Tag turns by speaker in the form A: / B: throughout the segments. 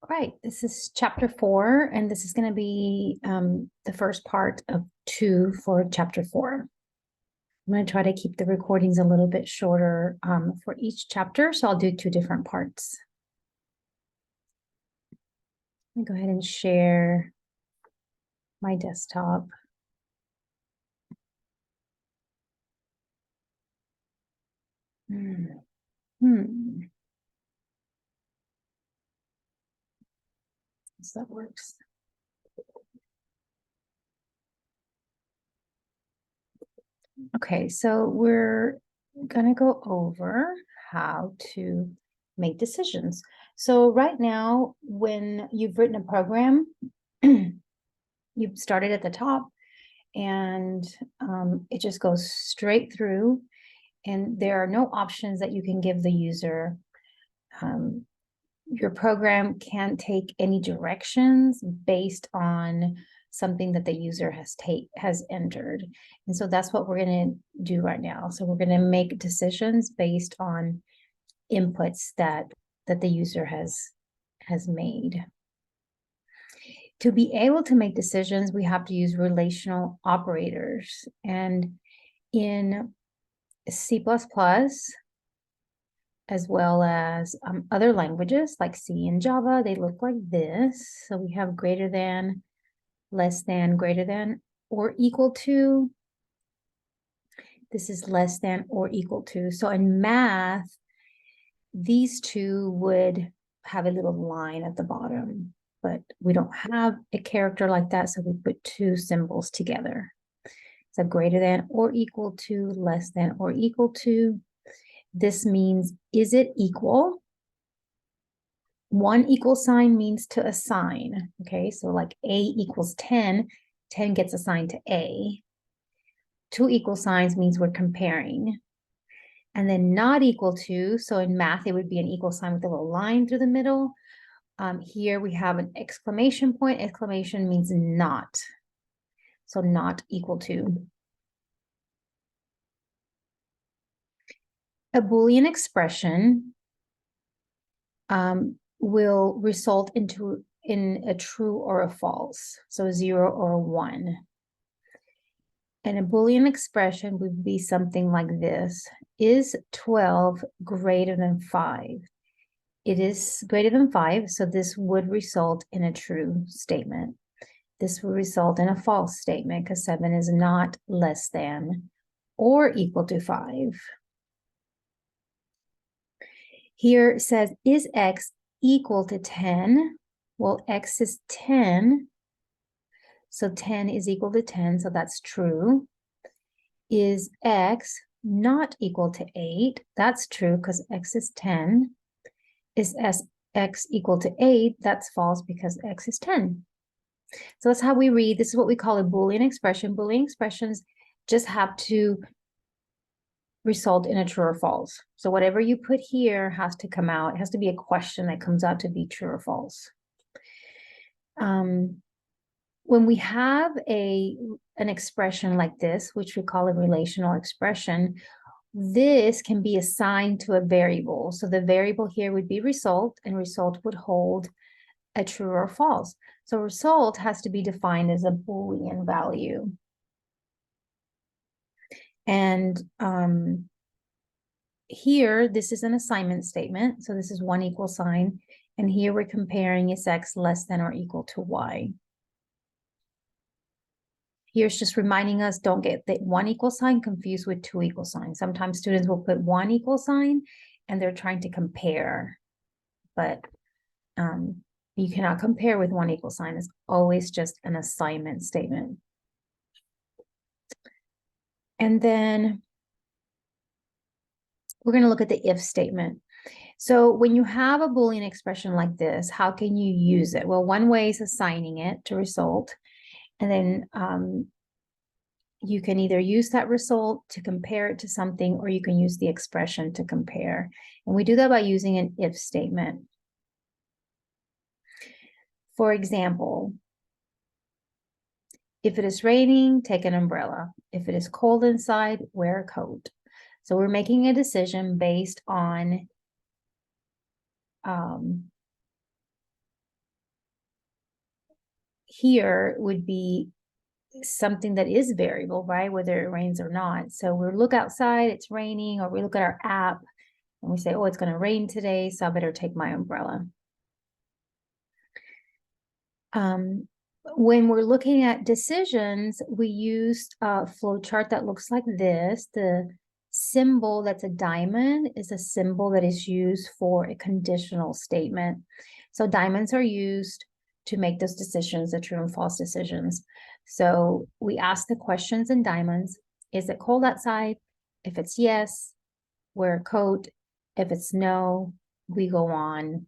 A: All right, this is chapter 4, and this is going to be the first part of 2 for chapter 4. I'm going to try to keep the recordings a little bit shorter for each chapter, so I'll do 2 different parts. Let me go ahead and share my desktop. So that works. Okay, so we're going to go over how to make decisions. So right now, when you've written a program, you've started at the top, and it just goes straight through, and there are no options that you can give the user. Your program can't take any directions based on something that the user has entered. And so that's what we're going to do right now. So we're going to make decisions based on inputs that the user has made. To be able to make decisions, we have to use relational operators. And in C++, as well as other languages like C and Java, they look like this. So we have greater than, less than, greater than, or equal to. This is less than or equal to. So in math, these two would have a little line at the bottom, but we don't have a character like that, so we put 2 symbols together. So greater than or equal to, less than or equal to. This means, is it equal? 1 equal sign means to assign. Okay, so like A equals 10, 10 gets assigned to A. 2 equal signs means we're comparing. And then not equal to, so in math, it would be an equal sign with a little line through the middle. Here we have an exclamation point. Exclamation means not. So not equal to. A Boolean expression will result in a true or a false. So a 0 or a 1. And a Boolean expression would be something like this. Is 12 greater than 5? It is greater than 5, so this would result in a true statement. This would result in a false statement because 7 is not less than or equal to 5. Here it says, is x equal to 10? Well, x is 10. So 10 is equal to 10, so that's true. Is x not equal to 8? That's true because x is 10. Is x equal to 8? That's false because x is 10. So that's how we read. This is what we call a Boolean expression. Boolean expressions just have to result in a true or false. So whatever you put here has to come out. It has to be a question that comes out to be true or false. When we have an expression like this, which we call a relational expression, this can be assigned to a variable. So the variable here would be result, and result would hold a true or false. So result has to be defined as a Boolean value. And here, this is an assignment statement. So this is 1 equal sign. And here we're comparing is x less than or equal to y. Here's just reminding us, don't get the 1 equal sign confused with 2 equal signs. Sometimes students will put 1 equal sign and they're trying to compare, but you cannot compare with 1 equal sign. It's always just an assignment statement. And then we're going to look at the if statement. So when you have a Boolean expression like this, how can you use it? Well, one way is assigning it to result. And then you can either use that result to compare it to something, or you can use the expression to compare. And we do that by using an if statement. For example, if it is raining, take an umbrella. If it is cold inside, wear a coat. So we're making a decision based on here would be something that is variable, right? Whether it rains or not. So we look outside, it's raining, or we look at our app and we say, oh, it's going to rain today, so I better take my umbrella. When we're looking at decisions, we used a flow chart that looks like this. The symbol that's a diamond is a symbol that is used for a conditional statement. So diamonds are used to make those decisions, the true and false decisions. So we ask the questions in diamonds. Is it cold outside? If it's yes, wear a coat. If it's no, we go on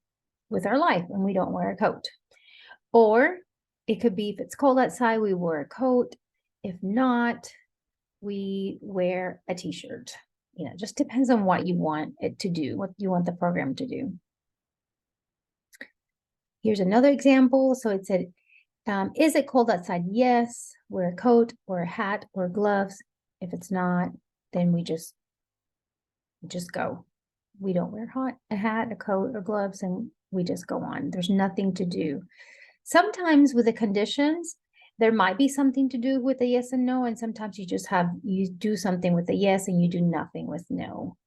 A: with our life and we don't wear a coat. Or it could be if it's cold outside, we wear a coat. If not, we wear a t-shirt. You know, just depends on what you want it to do, what you want the program to do. Here's another example. So it said, is it cold outside? Yes. Wear a coat or a hat or gloves. If it's not, then we just go. We don't wear a hat, a coat, or gloves, and we just go on. There's nothing to do. Sometimes with the conditions, there might be something to do with the yes and no, and sometimes you do something with the yes and you do nothing with no.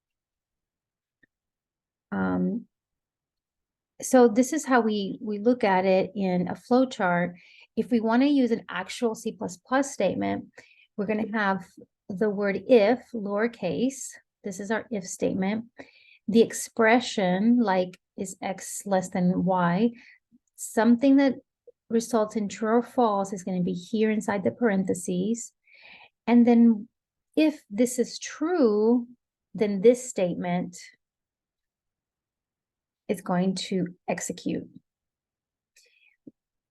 A: So this is how we look at it in a flow chart. If we want to use an actual C++ statement, we're going to have the word if, lowercase. This is our if statement. The expression, like, is x less than y, something that results in true or false is going to be here inside the parentheses. And then if this is true, then this statement is going to execute.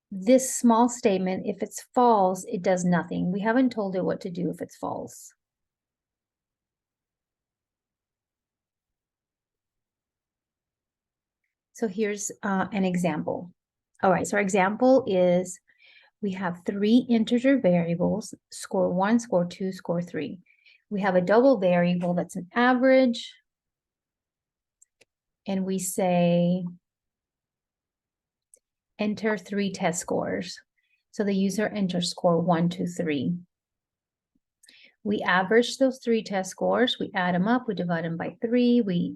A: This small statement, if it's false, it does nothing. We haven't told it what to do if it's false. So here's an example. All right, so our example is we have 3 integer variables, score 1, score 2, score 3. We have a double variable that's an average. And we say, enter 3 test scores. So the user enters score 1, 2, 3. We average those 3 test scores. We add them up. We divide them by 3. We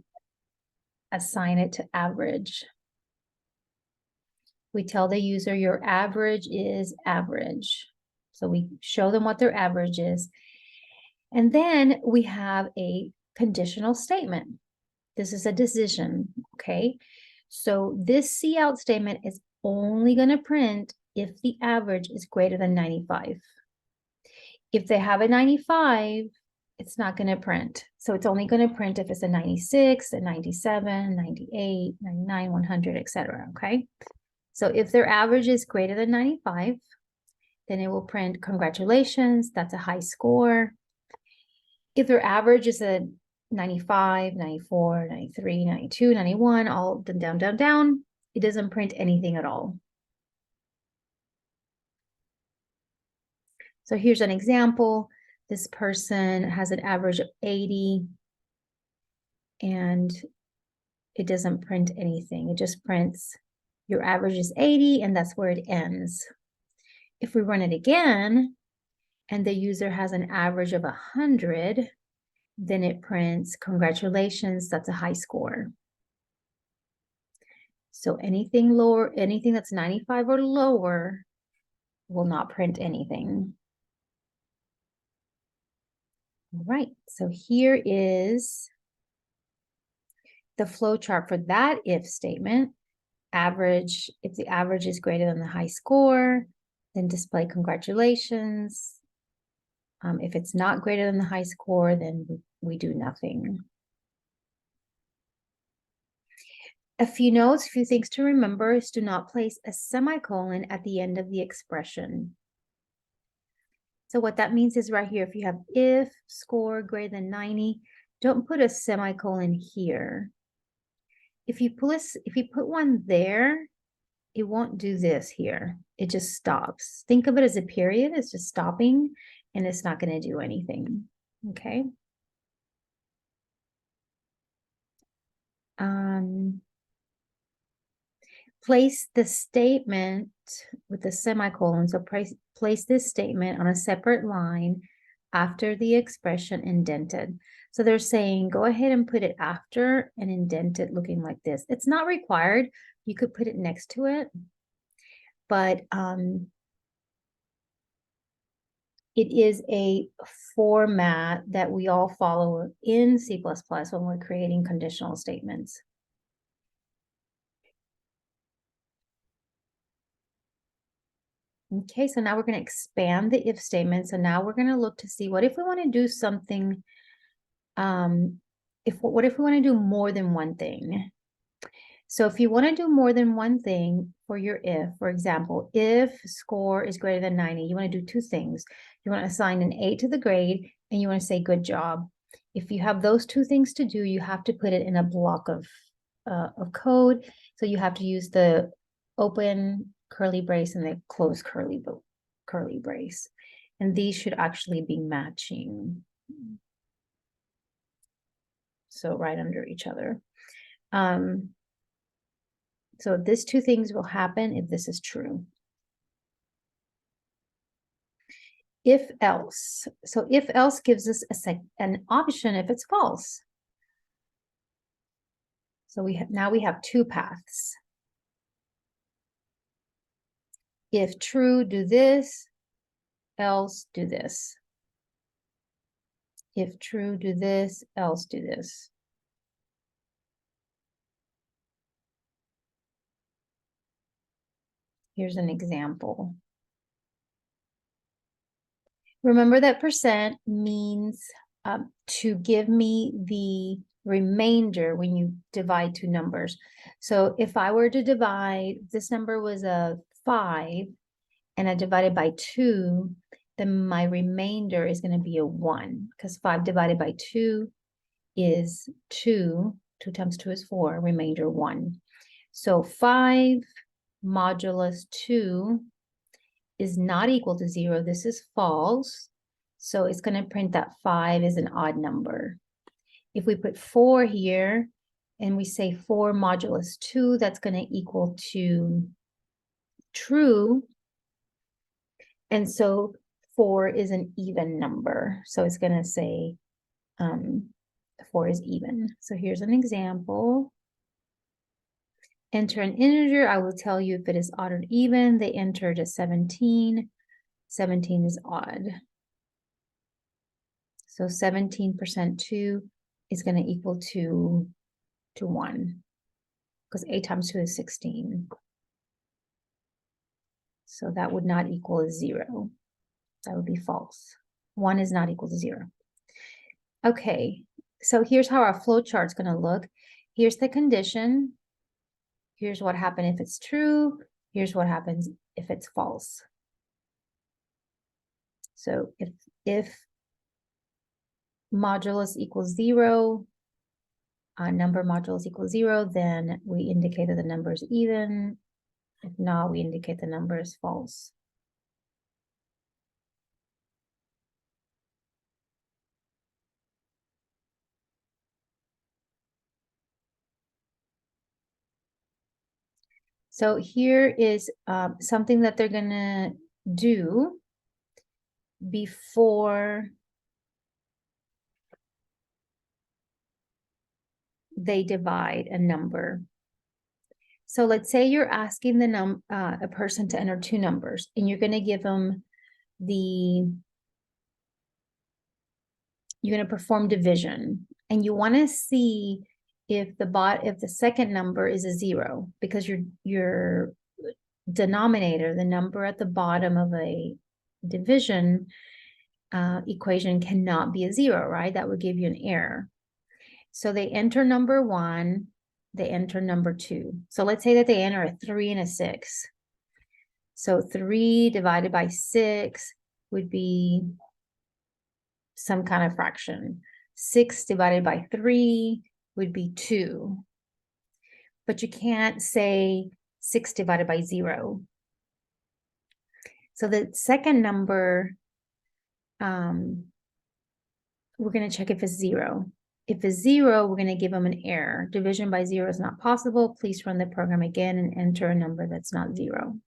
A: assign it to average. We tell the user your average is average. So we show them what their average is. And then we have a conditional statement. This is a decision, okay? So this cout statement is only going to print if the average is greater than 95. If they have a 95, it's not going to print. So it's only going to print if it's a 96, a 97, 98, 99, 100, etc. Okay? So if their average is greater than 95, then it will print congratulations, that's a high score. If their average is a 95, 94, 93, 92, 91, all down, down, down, it doesn't print anything at all. So here's an example. This person has an average of 80 and it doesn't print anything. It just prints your average is 80 and that's where it ends. If we run it again and the user has an average of 100, then it prints congratulations, that's a high score. So anything lower, anything that's 95 or lower will not print anything. All right, so here is the flow chart for that if statement. Average, if the average is greater than the high score, then display congratulations. If it's not greater than the high score, then we do nothing. A few notes, a few things to remember is do not place a semicolon at the end of the expression. So what that means is right here, if you have if score greater than 90, don't put a semicolon here. If you put one there, it won't do this here. It just stops. Think of it as a period. It's just stopping and it's not going to do anything. Okay. place the statement with the semicolon. So place this statement on a separate line after the expression indented. So they're saying, go ahead and put it after and indent it looking like this. It's not required. You could put it next to it, but it is a format that we all follow in C++ when we're creating conditional statements. Okay, so now we're going to expand the if statement. So now we're going to look to see what if we want to do something, what if we want to do more than one thing? So if you want to do more than one thing for your if, for example, if score is greater than 90, you want to do two things. You want to assign an 8 to the grade, and you want to say good job. If you have those two things to do, you have to put it in a block of code. So you have to use the open curly brace and the close curly brace. And these should actually be matching. So right under each other. So these two things will happen if this is true. If else. So if else gives us an option if it's false. So now we have two paths. If true, do this, else do this. If true, do this, else do this. Here's an example. Remember that percent means to give me the remainder when you divide two numbers. So if I were to divide, this number was a 5, and I divided by 2, then my remainder is going to be a 1, because 5 divided by 2 is 2. 2 times 2 is 4, remainder 1. So 5 modulus 2 is not equal to 0. This is false. So it's going to print that 5 is an odd number. If we put 4 here and we say 4 modulus 2, that's going to equal to true. And so 4 is an even number. So it's going to say 4 is even. So here's an example. Enter an integer. I will tell you if it is odd or even. They entered a 17. 17 is odd. So 17% 2 is going to equal to 1. Because 8 times 2 is 16. So that would not equal 0. That would be false. 1 is not equal to 0. Okay, so here's how our flow chart's going to look. Here's the condition. Here's what happens if it's true. Here's what happens if it's false. So if modulus equals 0, number modulus equals 0, then we indicate that the number is even. If not, we indicate the number is false. So here is something that they're going to do before they divide a number. So let's say you're asking a person to enter two numbers, and you're going to give them you're going to perform division, and you want to see if the second number is a 0, because your denominator, the number at the bottom of a division equation, cannot be a 0, right? That would give you an error. So they enter number 1, they enter number 2. So let's say that they enter a 3 and a 6. So 3 divided by 6 would be some kind of fraction. 6 divided by 3 would be 2. But you can't say 6 divided by 0. So the second number, we're going to check if it's 0. If it's 0, we're going to give them an error. Division by 0 is not possible. Please run the program again and enter a number that's not 0.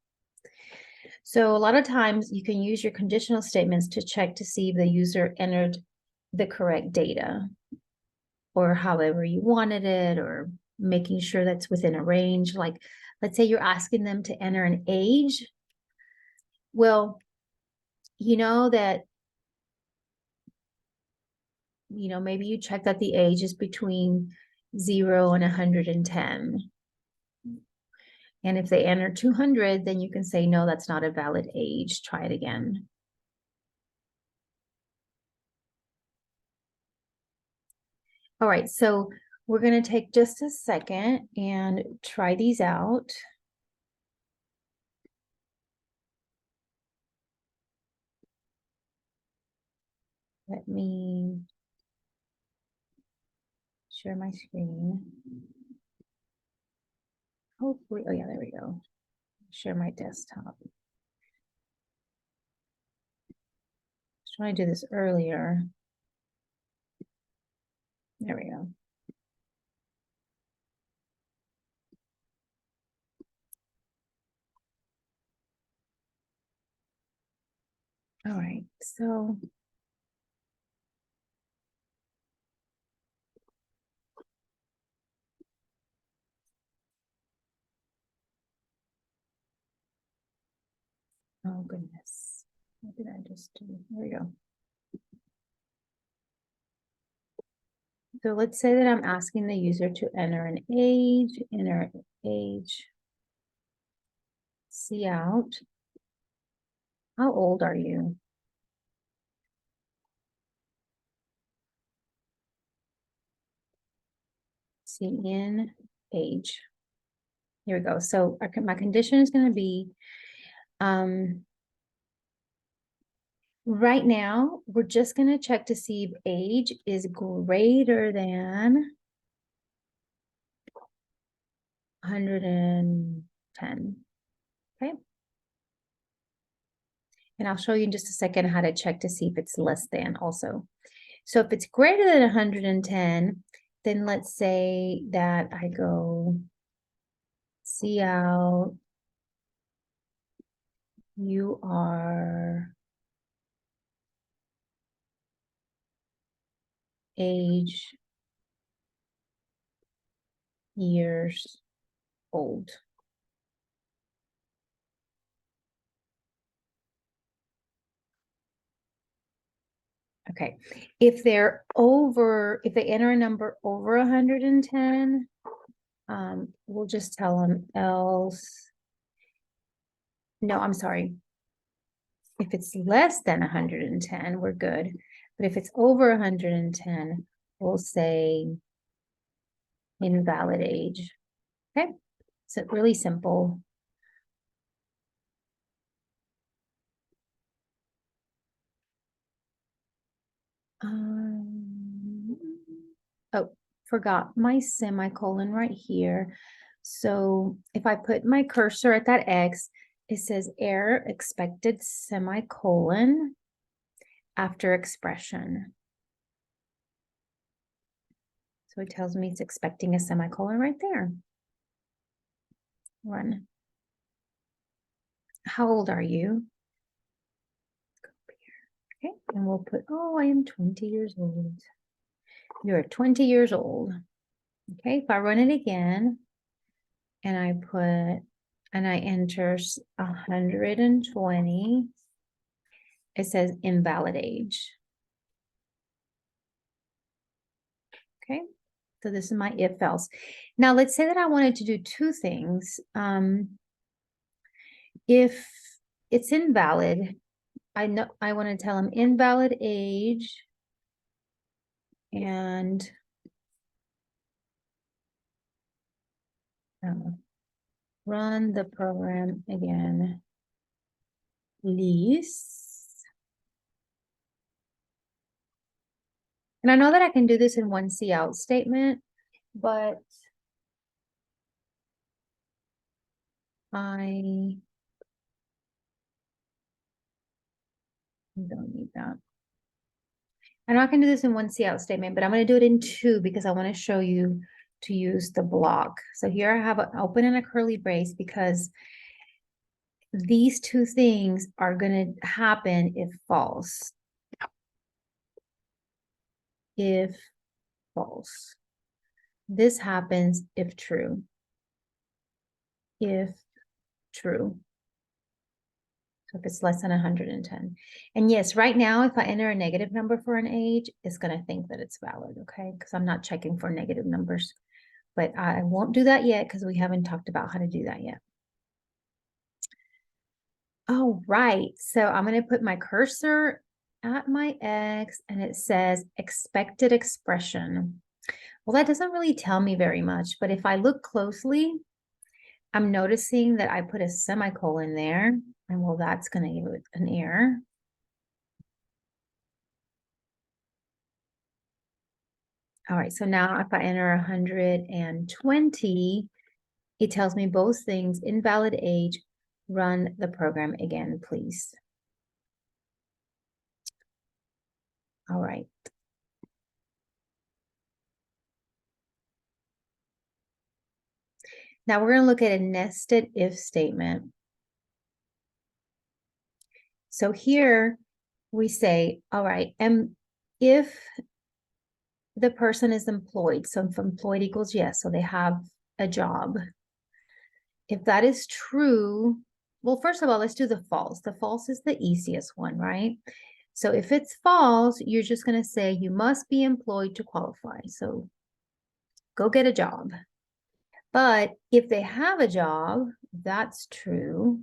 A: So a lot of times you can use your conditional statements to check to see if the user entered the correct data or however you wanted it, or making sure that's within a range. Like, let's say you're asking them to enter an age. Well, you know that, maybe you check that the age is between 0 and 110. And if they enter 200, then you can say, no, that's not a valid age. Try it again. All right, so we're going to take just a second and try these out. Let me share my screen. Hopefully, oh yeah, there we go. Share my desktop. I was trying to do this earlier. There we go. All right, so oh goodness, what did I just do? There we go. So let's say that I'm asking the user to enter an age, see out. How old are you? See in age. Here we go. So my condition is going to be, right now, we're just going to check to see if age is greater than 110. Okay. And I'll show you in just a second how to check to see if it's less than also. So if it's greater than 110, then let's say that I go see out, you are age years old. Okay, if they enter a number over 110, we'll just tell them else. No, I'm sorry. If it's less than 110, we're good. But if it's over 110, we'll say invalid age. Okay, so really simple. Oh, forgot my semicolon right here. So if I put my cursor at that X, it says error expected semicolon after expression. So it tells me it's expecting a semicolon right there. Run. How old are you? Okay, and we'll put, oh, I am 20 years old. You're 20 years old. Okay, if I run it again and I enter 120, it says invalid age. Okay, so this is my if else. Now let's say that I wanted to do two things. If it's invalid, I want to tell them invalid age and run the program again, please. And I know that I can do this in one cout statement, but I don't need that. I'm not going to do this in one cout statement, but I'm going to do it in two because I want to show you to use the block. So here I have an open and a curly brace because these two things are going to happen if false. If false. This happens if true. If true. So if it's less than 110. And yes, right now, if I enter a negative number for an age, it's going to think that it's valid, okay? Because I'm not checking for negative numbers. But I won't do that yet because we haven't talked about how to do that yet. Oh, right. So I'm going to put my cursor at my X and it says expected expression. Well, that doesn't really tell me very much, but if I look closely, I'm noticing that I put a semicolon there, and well, that's going to give it an error. All right, so now if I enter 120, it tells me both things, invalid age, run the program again, please. All right. Now we're going to look at a nested if statement. So here we say, all right, and if the person is employed, so if employed equals yes, so they have a job. If that is true, well, first of all, let's do the false. The false is the easiest one, right? So if it's false, you're just going to say you must be employed to qualify. So go get a job. But if they have a job, that's true.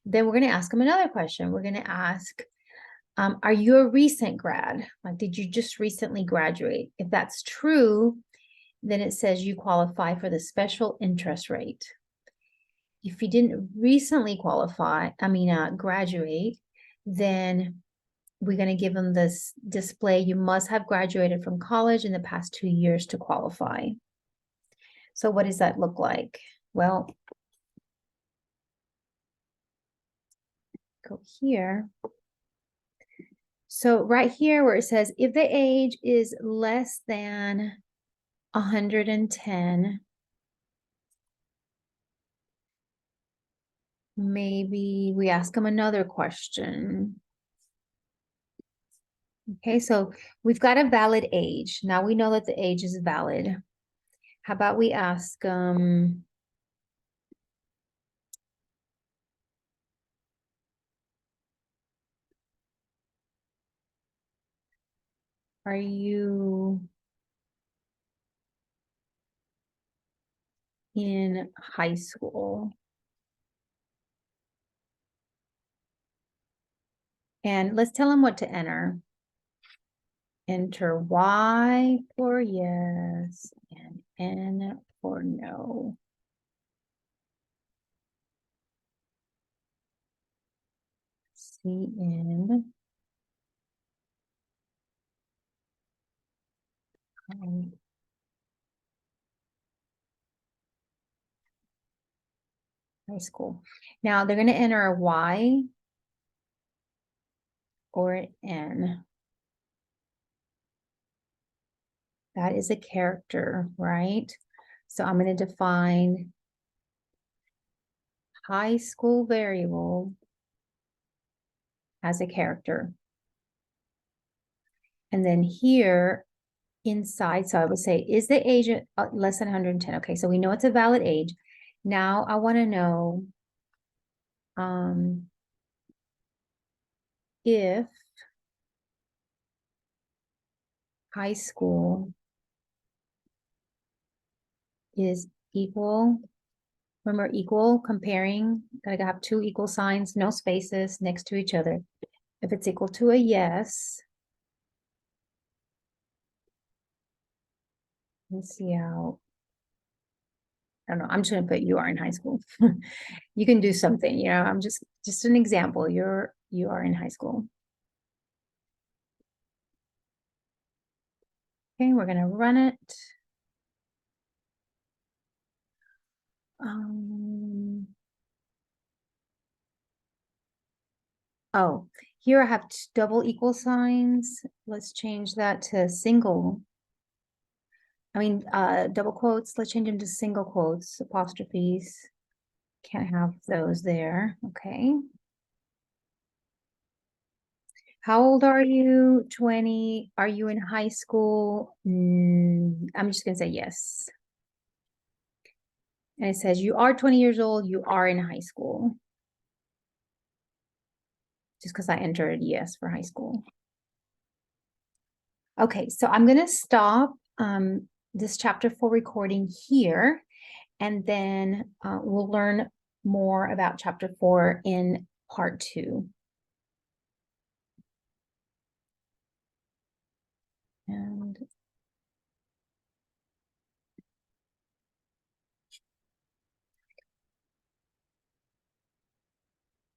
A: Then we're going to ask them another question. We're going to ask, are you a recent grad? Like, did you just recently graduate? If that's true, then it says you qualify for the special interest rate. If you didn't recently graduate, then we're going to give them this display. You must have graduated from college in the past 2 years to qualify. So what does that look like? Well, go here. So right here where it says, if the age is less than 110, maybe we ask them another question. Okay, so we've got a valid age. Now we know that the age is valid. How about we ask are you in high school? And let's tell them what to enter. Enter Y for yes and N for no. CN. High school. Now they're going to enter a Y or an N. That is a character, right? So I'm going to define high school variable as a character. And then here inside, so I would say, is the age less than 110? Okay, so we know it's a valid age. Now I want to know if high school is equal. Remember, equal, comparing, gotta have two equal signs, no spaces next to each other. If it's equal to a yes, let's see how, I don't know, I'm just gonna put you are in high school. You can do something, you know, I'm just an example. You are in high school. Okay, we're gonna run it. Oh, Here I have double equal signs. Let's change that to single. Double quotes. Let's change them to single quotes, apostrophes. Can't have those there. Okay. How old are you? 20. Are you in high school? I'm just going to say yes. And it says you are 20 years old. You are in high school. Just because I entered yes for high school. Okay, so I'm going to stop this chapter 4 recording here, and then we'll learn more about chapter 4 in part 2.